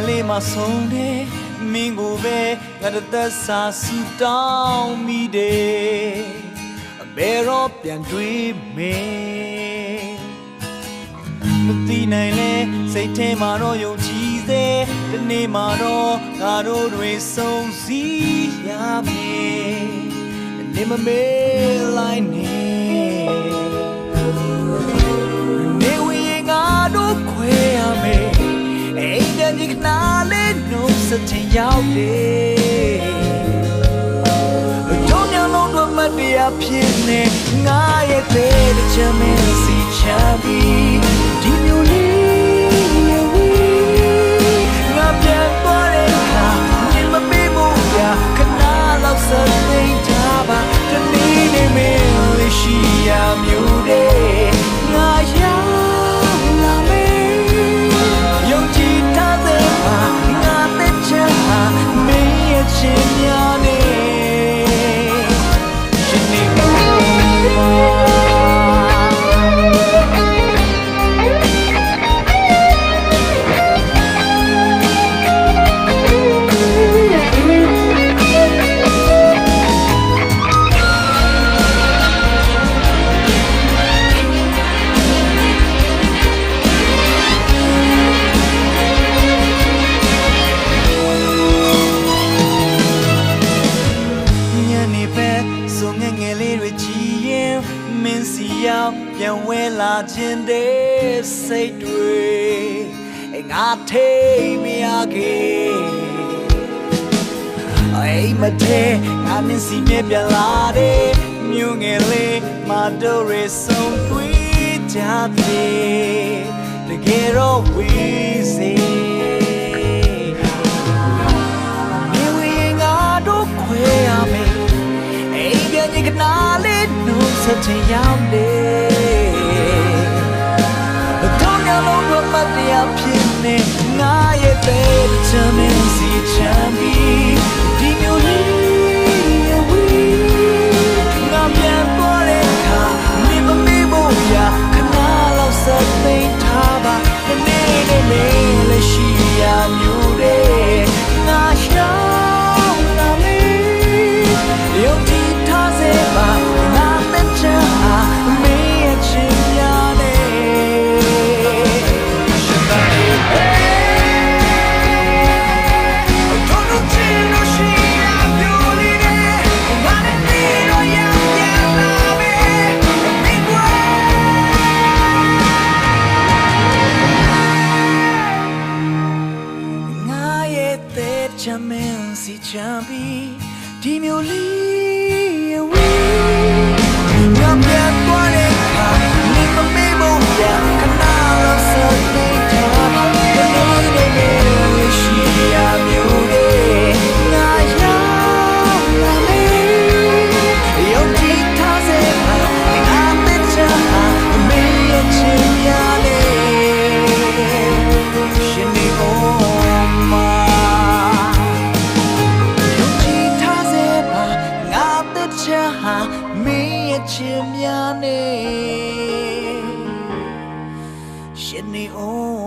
လေးမှာဆုံးတယ်မင်းကိုပဲငါတသက်စာဆူတောင်းမိတယ်ဘယ်တော့ပြန်တွေ့မယ်မသိနိုင်လဲစိတ်ထဲမှာတော့ယုံကြည်စေဒီနေ့မှာတော့ငါတို့တွေဆုံးစည်းရမယ်နေမမေးလိုက်နေနေဝေးငါတို့ခွဲရမယ်အိမ်ကနေခဏလေးနှုတ်ဆက်ချင်ရောက်တယ်တို့ညလုံးတို့မတရားဖြစ်နေငါရဲ့တဲ့ချမ်းမင်းစီချမ်းပြီးဒီမျိုးလေးရဲ့ဝေးငါပြန်သွားတဲ့အခါမြင်မပေးဘူးရခဏလောက်စသိထားပါတနေ့နေ့မင်းလေးရှိရမျိုးတဲ့ငါရောက်လာမယ်ယုံကြည်ထားတဲ့ပါငါတဲ့ချမ်းဟာမင်းရဲ့ချင်များနေရှင်နေမင်းစီရောက်ပြန်ဝဲလာခြင်းတဲ့စိတ်တွေငါထိမရခဲ့အိမ်မထဲငါမင်းစီနဲ့ပြန်လာတဲ့မြို့ငယ်လေးမတော်ရဆုံးတွေ့ကြတယ်တကယ်တော့ဝေးစေမြေဝေးငါတို့ခွဲရမယ်အိမ်ပြန်ရင်ခဏလေးနှုတ်ဆက်ချင်ရောက်တယ်တို့ညလုံးတို့မတရားဖြစ်နေငါရဲ့တဲ့ချမ်းမင်းစီချမ်းပြီးဒီမျိုးလေးရဲ့ဝေးငါပြန်သွားတဲ့အခါနေမမေ့ဖို့ရခဏလောက်စသိထားပါဒီနေ့နေ့လေးရှိရမျိုးတဲ့ငါရှောင်းလာမေးယုံကြည်ထားစေပါငါတဲ့ချမ်းဟာမင်းရဲ့ချင်များနေရှင်သာနေပဲတို့တို့ချင်လို့ရှိရမျိုးလေးနဲ့ငါနဲ့နေတော့ရပြန်လာမယ်မင်းကွယ်ငါရဲ့တဲ့ချမ်းမင်းစီချမ်းပြီးဒီမျိုးလေးရဲ့ဝေးငါပြန်သွားတဲ့အခါနေမမေ့ဖို့ရခဏလောက်စသိထားပါဒီနေ့နေ့လေးရှိရမျိုးလေးငါရောက်လာမယ်ယုံကြည်ထားစေပါငါတဲ့ချမ်းဟာမင်းရဲ့ချင်များနေရှင်နေအောင်မှာမင်းရဲ့ချင်များနေရှင်နေအောင်